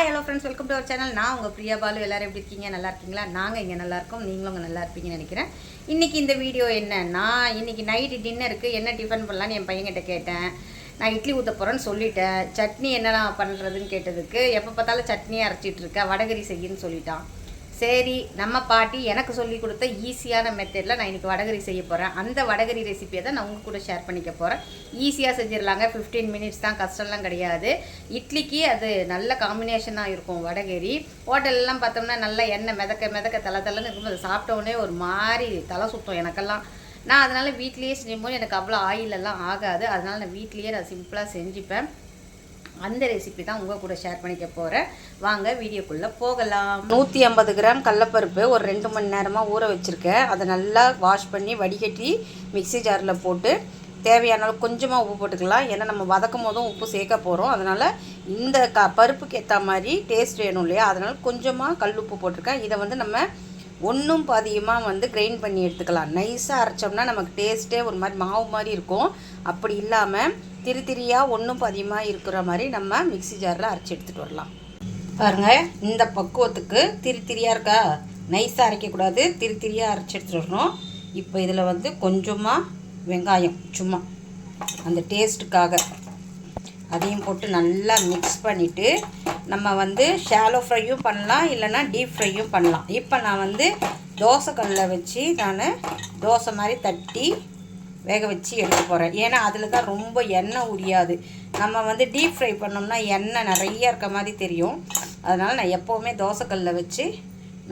Hi hello friends, welcome to our channel. நான் உங்கள் பிரியா பாலு. எல்லோரும் எப்படி இருக்கீங்க? நல்லா இருக்கீங்களா? நாங்கள் இங்கே நல்லா இருக்கோம். நீங்களும் அங்கே நல்லா இருப்பீங்கன்னு நினைக்கிறேன். இன்றைக்கி இந்த வீடியோ என்னன்னா, இன்றைக்கி நைட்டு டின்னருக்கு என்ன டிஃபன் பண்ணலான்னு என் பையன்கிட்ட கேட்டேன். நான் இட்லி ஊற்ற போகிறேன்னு சொல்லிட்டேன். சட்னி என்னென்ன பண்ணுறதுன்னு கேட்டதுக்கு, எப்போ பார்த்தாலும் சட்னியை அரைச்சிட்ருக்கேன், வடகரி செய்யின்னு சொல்லிட்டான். சரி, நம்ம பாட்டி எனக்கு சொல்லி கொடுத்த ஈஸியான மெத்தடில் நான் இன்றைக்கி வடகரி செய்ய போகிறேன். அந்த வடகரி ரெசிப்பியை தான் நான் உங்கள் கூட ஷேர் பண்ணிக்க போகிறேன். ஈஸியாக செஞ்சிடலாங்க, 15 மினிட்ஸ் தான், கஷ்டம்லாம் கிடையாது. இட்லிக்கு அது நல்ல காம்பினேஷனாக இருக்கும். வடகரி ஹோட்டல்லாம் பார்த்தோம்னா நல்லா எண்ணெய் மிதக்க தலை இருக்கும். அதை சாப்பிட்டோடனே ஒரு மாதிரி தலை சுத்தம் எனக்கெல்லாம். நான் அதனால் வீட்லேயே செஞ்சும்போது எனக்கு அவ்வளோ ஆயிலெல்லாம் ஆகாது. அதனால் நான் வீட்லேயே நான் சிம்பிளாக செஞ்சுப்பேன். அந்த ரெசிபி தான் உங்கள் கூட ஷேர் பண்ணிக்க போகிறேன். வாங்க வீடியோக்குள்ளே போகலாம். 150 கிராம் கடலப்பருப்பு ஒரு 2 மணி நேரமாக ஊற வச்சுருக்கேன். அதை நல்லா வாஷ் பண்ணி வடிகட்டி மிக்ஸி ஜாரில் போட்டு தேவையான அளவு கொஞ்சமாக உப்பு போட்டுக்கலாம். ஏன்னா நம்ம வதக்கும் போதும் உப்பு சேர்க்க போகிறோம். அதனால் இந்த பருப்புக்கு ஏற்ற மாதிரி டேஸ்ட் வேணும் இல்லையா, அதனால் கொஞ்சமாக கல் உப்பு போட்டிருக்கேன். இதை வந்து நம்ம ஒன்றும் பாதியமாக வந்து கிரைண்ட் பண்ணி எடுத்துக்கலாம். நைஸாக அரைச்சோம்னா நமக்கு டேஸ்ட்டே ஒரு மாதிரி மாவு மாதிரி இருக்கும். அப்படி இல்லாமல் திரியாக ஒன்றும் பாதியமாக இருக்கிற மாதிரி நம்ம மிக்ஸி ஜாரில் அரைச்சி எடுத்துகிட்டு வரலாம். பாருங்கள், இந்த பக்குவத்துக்கு திரியாக இருக்கா, நைஸாக அரைக்கக்கூடாது, திரியாக அரைச்சி எடுத்துகிட்டு வரணும். இப்போ இதில் வந்து கொஞ்சமாக வெங்காயம் சும்மா அந்த டேஸ்ட்டுக்காக அதையும் போட்டு நல்லா மிக்ஸ் பண்ணிவிட்டு நம்ம வந்து ஷாலோ ஃப்ரையும் பண்ணலாம், இல்லைனா டீப் ஃப்ரையும் பண்ணலாம். இப்போ நான் வந்து தோசைக்கல்லில் வச்சு நான் தோசை மாதிரி தட்டி வேக வச்சு எடுக்க போகிறேன். ஏன்னா அதில் தான் ரொம்ப எண்ணெய் உரியாது. நம்ம வந்து டீப் ஃப்ரை பண்ணோம்னா எண்ணெய் நிறைய இருக்க மாதிரி தெரியும். அதனால் நான் எப்போவுமே தோசைக்கல்லில் வச்சு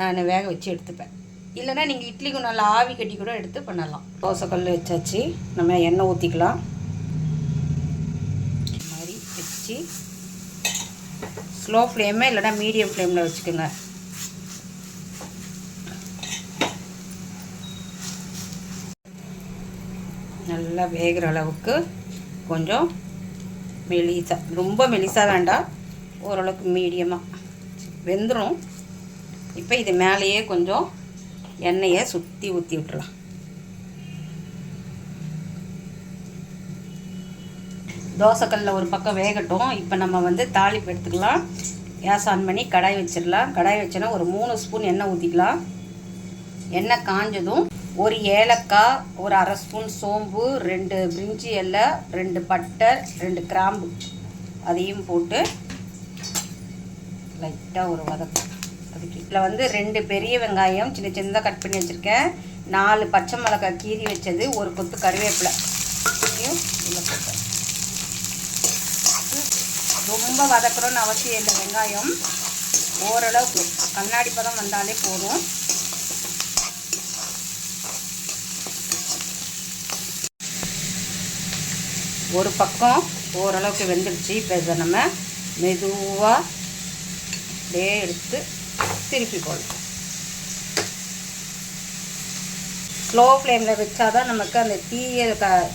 நான் வேக வச்சு எடுத்துப்பேன். இல்லைனா நீங்கள் இட்லிக்கு நல்லா ஆவி கட்டி கூட எடுத்து பண்ணலாம். தோசைக்கல் வச்சாச்சு, நம்ம எண்ணெய் ஊற்றிக்கலாம். இது மாதிரி வச்சு ஸ்லோ ஃப்ளேமே இல்லைனா மீடியம் ஃப்ளேமில் வச்சுக்கோங்க. நல்லா வேகிற அளவுக்கு கொஞ்சம் மெலிசாக, ரொம்ப மெலிசாக வேண்டாம், ஓரளவுக்கு மீடியமாக வெந்துடும். இப்போ இது மேலேயே கொஞ்சம் எண்ணெயை சுற்றி ஊற்றி விட்டுறலாம். தோசைக்கல்லில் ஒரு பக்கம் வேகட்டும். இப்போ நம்ம வந்து தாளிப்பு எடுத்துக்கலாம். கேஸ் ஆன் பண்ணி கடாய் வச்சிடலாம். கடாய் வச்சோன்னா ஒரு 3 ஸ்பூன் எண்ணெய் ஊற்றிக்கலாம். எண்ணெய் காஞ்சதும் ஒரு ஏலக்காய், ஒரு அரை ஸ்பூன் சோம்பு, 2 பிரிஞ்சி இலை, 2 பட்டை, 2 கிராம்பு அதையும் போட்டு லைட்டாக ஒரு வதக்கும். அதுக்கு இதில் வந்து 2 பெரிய வெங்காயம் சின்னதாக கட் பண்ணி வச்சுருக்கேன், 4 பச்சை மிளகாய் கீரி வச்சது, ஒரு கொத்து கருவேப்பிலை இதில் போட்டேன். ரொம்ப வதக்கணும்னு அவசியம் இல்லை. வெங்காயம் ஓரளவுக்கு கண்ணாடி பதம் வந்தாலே போதும். ஒரு பக்கம் ஓரளவுக்கு வெந்துடுச்சு. இப்போ இதை நம்ம மெதுவாக அப்படியே எடுத்து திருப்பி போடலாம். ஸ்லோ ஃப்ளேமில் வச்சா தான் நமக்கு அந்த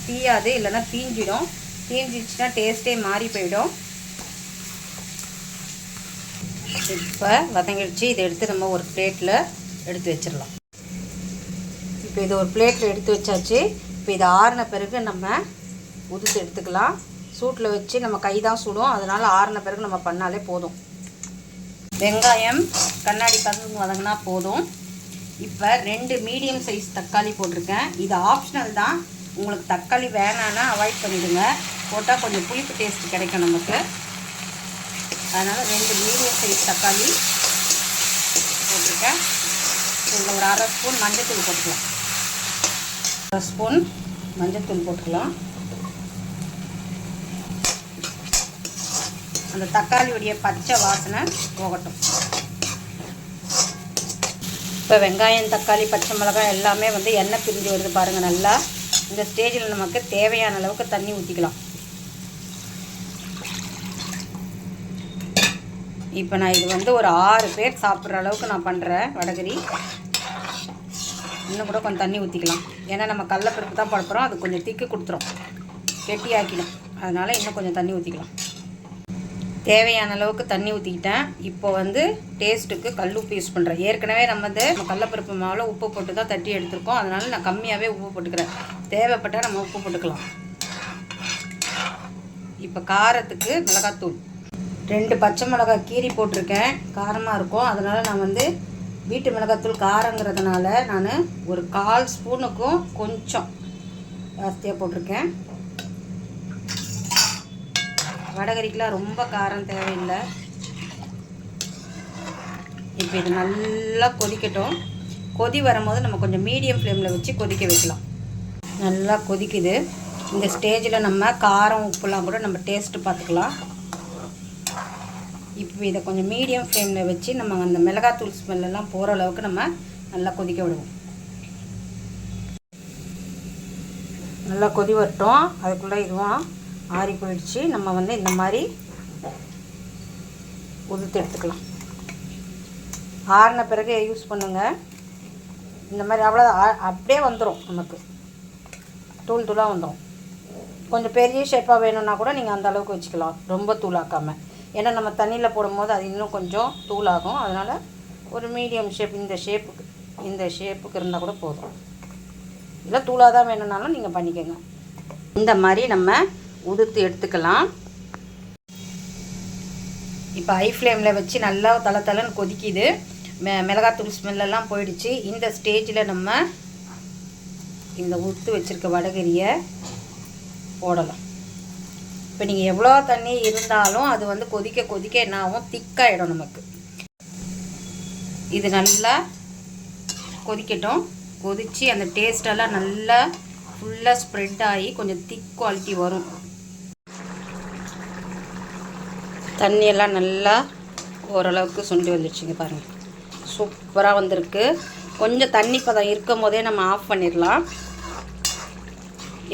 தீயாது, இல்லைன்னா தீஞ்சிடும். தீஞ்சிடுச்சுன்னா டேஸ்ட்டே மாறி போயிடும். இப்போ வதங்கிடுச்சு. இதை எடுத்து நம்ம ஒரு பிளேட்டில் எடுத்து வச்சிடலாம். இப்போ இது ஒரு பிளேட்டில் எடுத்து வச்சாச்சு. இப்போ இதை ஆறின பிறகு நம்ம உதுத்து எடுத்துக்கலாம். சூட்டில் வச்சு நம்ம கை தான் சுடும், அதனால் ஆறின பிறகு நம்ம பண்ணாலே போதும். வெங்காயம் கண்ணாடி பதம் வதங்கினா போதும். இப்போ 2 மீடியம் சைஸ் தக்காளி போட்டிருக்கேன். இது ஆப்ஷனல் தான், உங்களுக்கு தக்காளி வேணான்னா அவாய்ட் பண்ணிவிடுங்க. போட்டால் கொஞ்சம் புளிப்பு டேஸ்ட் கிடைக்கும் நமக்கு. அதனால் 2 மீடியம் சைஸ் தக்காளி போட்டிருக்கேன். இதில் ஒரு அரை ஸ்பூன் மஞ்சத்தூள் போட்டுக்கலாம். அரை ஸ்பூன் மஞ்சத்தூள் போட்டுக்கலாம். அந்த தக்காளியுடைய பச்சை வாசனை போகட்டும். இப்போ வெங்காயம், தக்காளி, பச்சை மிளகாய் எல்லாமே வந்து எண்ணெய் பிரிஞ்சு வருது பாருங்கள். நல்லா இந்த ஸ்டேஜில் நமக்கு தேவையான அளவுக்கு தண்ணி ஊற்றிக்கலாம். இப்போ நான் இது வந்து ஒரு 6 பேர் சாப்பிட்ற அளவுக்கு நான் பண்ணுறேன் வடகரி. இன்னும் கூட கொஞ்சம் தண்ணி ஊற்றிக்கலாம். ஏன்னா நம்ம கடலப்பருப்பு தான் படுப்புறோம், அது கொஞ்சம் திக்கு கொடுத்துரும், கெட்டியாக்கிடும். அதனால் இன்னும் கொஞ்சம் தண்ணி ஊற்றிக்கலாம். தேவையான அளவுக்கு தண்ணி ஊற்றிக்கிட்டேன். இப்போ வந்து டேஸ்ட்டுக்கு கல் உப்பு யூஸ் பண்ணுறேன். ஏற்கனவே நம்ம கடலப்பருப்பு மாவில் உப்பு போட்டு தான் தட்டி எடுத்துருக்கோம். அதனால் நான் கம்மியாகவே உப்பு போட்டுக்கிறேன். தேவைப்பட்டால் நம்ம உப்பு போட்டுக்கலாம். இப்போ காரத்துக்கு மிளகாத்தூள், 2 பச்சை மிளகாய் கீரி போட்டிருக்கேன், காரமாக இருக்கும். அதனால் நான் வந்து வீட்டு மிளகாத்தூள் காரங்கிறதுனால நான் ஒரு 1/4 ஸ்பூனுக்கும் கொஞ்சம் ஜாஸ்தியாக போட்டிருக்கேன். வடகரிக்கெலாம் ரொம்ப காரம் தேவையில்லை. இப்போ இது நல்லா கொதிக்கட்டும். கொதி வரும்போது நம்ம கொஞ்சம் மீடியம் ஃப்ளேமில் வச்சு கொதிக்க வைக்கலாம். நல்லா கொதிக்குது. இந்த ஸ்டேஜில் நம்ம காரம் உப்புலாம் கூட நம்ம டேஸ்ட்டு பார்த்துக்கலாம். இப்போ இதை கொஞ்சம் மீடியம் ஃப்ளேமில் வச்சு நம்ம அந்த மிளகாத்தூள் ஸ்மெல்லாம் போகிற அளவுக்கு நம்ம நல்லா கொதிக்க விடுவோம். நல்லா கொதி வரட்டும். அதுக்குள்ளே இதுவும் ஆறி போயிடுச்சு. நம்ம வந்து இந்த மாதிரி உதுத்து எடுத்துக்கலாம். ஆறின பிறகு யூஸ் பண்ணுங்கள். இந்த மாதிரி அவ்வளோ அப்படியே வந்துடும், நமக்கு தூள் தூளாக வந்துடும். கொஞ்சம் பெரிய ஷேப்பாக வேணும்னா கூட நீங்கள் அந்த அளவுக்கு வச்சுக்கலாம், ரொம்ப தூளாக்காமல். ஏன்னா நம்ம தண்ணியில் போடும்போது அது இன்னும் கொஞ்சம் தூளாகும். அதனால் ஒரு மீடியம் ஷேப், இந்த ஷேப்புக்கு இருந்தால் கூட போதும். இல்லை தூளாக தான் வேணும்னாலும் நீங்கள் பண்ணிக்கோங்க. இந்த மாதிரி நம்ம உதுத்து எடுத்துக்கலாம். இப்போ ஹை ஃப்ளேமில் வச்சு நல்லா தளன்னு கொதிக்குது. மிளகாத்தூள் ஸ்மெல்லெல்லாம் போயிடுச்சு. இந்த ஸ்டேஜில் நம்ம இந்த உதுத்து வச்சுருக்க வடகரியை போடலாம். இப்போ நீங்கள் எவ்வளோ தண்ணி இருந்தாலும் அது வந்து கொதிக்க கொதிக்க என்ன ஆகும், திக்காயிடும் நமக்கு. இது நல்லா கொதிக்கட்டும். கொதித்து அந்த டேஸ்டெல்லாம் நல்லா ஃபுல்லாக ஸ்ப்ரெட் ஆகி கொஞ்சம் திக் குவாலிட்டி வரும். தண்ணியெல்லாம் நல்லா ஓரளவுக்கு சுண்டி வந்துடுச்சுங்க பாருங்கள். சூப்பராக வந்திருக்கு. கொஞ்சம் தண்ணி பதம் இருக்கும் போதே நம்ம ஆஃப் பண்ணிடலாம்.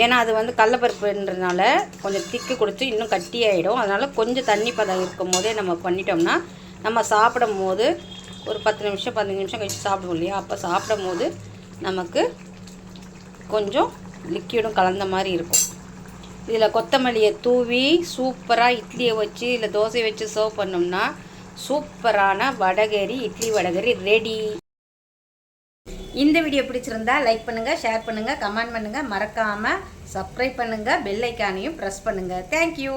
ஏன்னா அது வந்து கடலப்பருப்புன்றதுனால கொஞ்சம் திக்கு கொடுத்து இன்னும் கட்டியாயிடும். அதனால் கொஞ்சம் தண்ணி பதம் இருக்கும் போதே நம்ம பண்ணிட்டோம்னா நம்ம சாப்பிடும் போது ஒரு 10 நிமிஷம் 15 நிமிஷம் கழிச்சு சாப்பிடுவோம் இல்லையா, அப்போ சாப்பிடும் போது நமக்கு கொஞ்சம் லிக்விடும் கலந்த மாதிரி இருக்கும். இதில் கொத்தமல்லியை தூவி சூப்பராக இட்லியை வச்சு இல்லை தோசை வச்சு சர்வ் பண்ணோம்னா சூப்பரான வடகரி, இட்லி வடகரி ரெடி. இந்த வீடியோ பிடிச்சிருந்தா லைக் பண்ணுங்கள், ஷேர் பண்ணுங்கள், கமெண்ட் பண்ணுங்கள். மறக்காமல் சப்ஸ்கிரைப் பண்ணுங்கள். பெல் ஐக்கானையும் ப்ரெஸ் பண்ணுங்கள். தேங்க்யூ.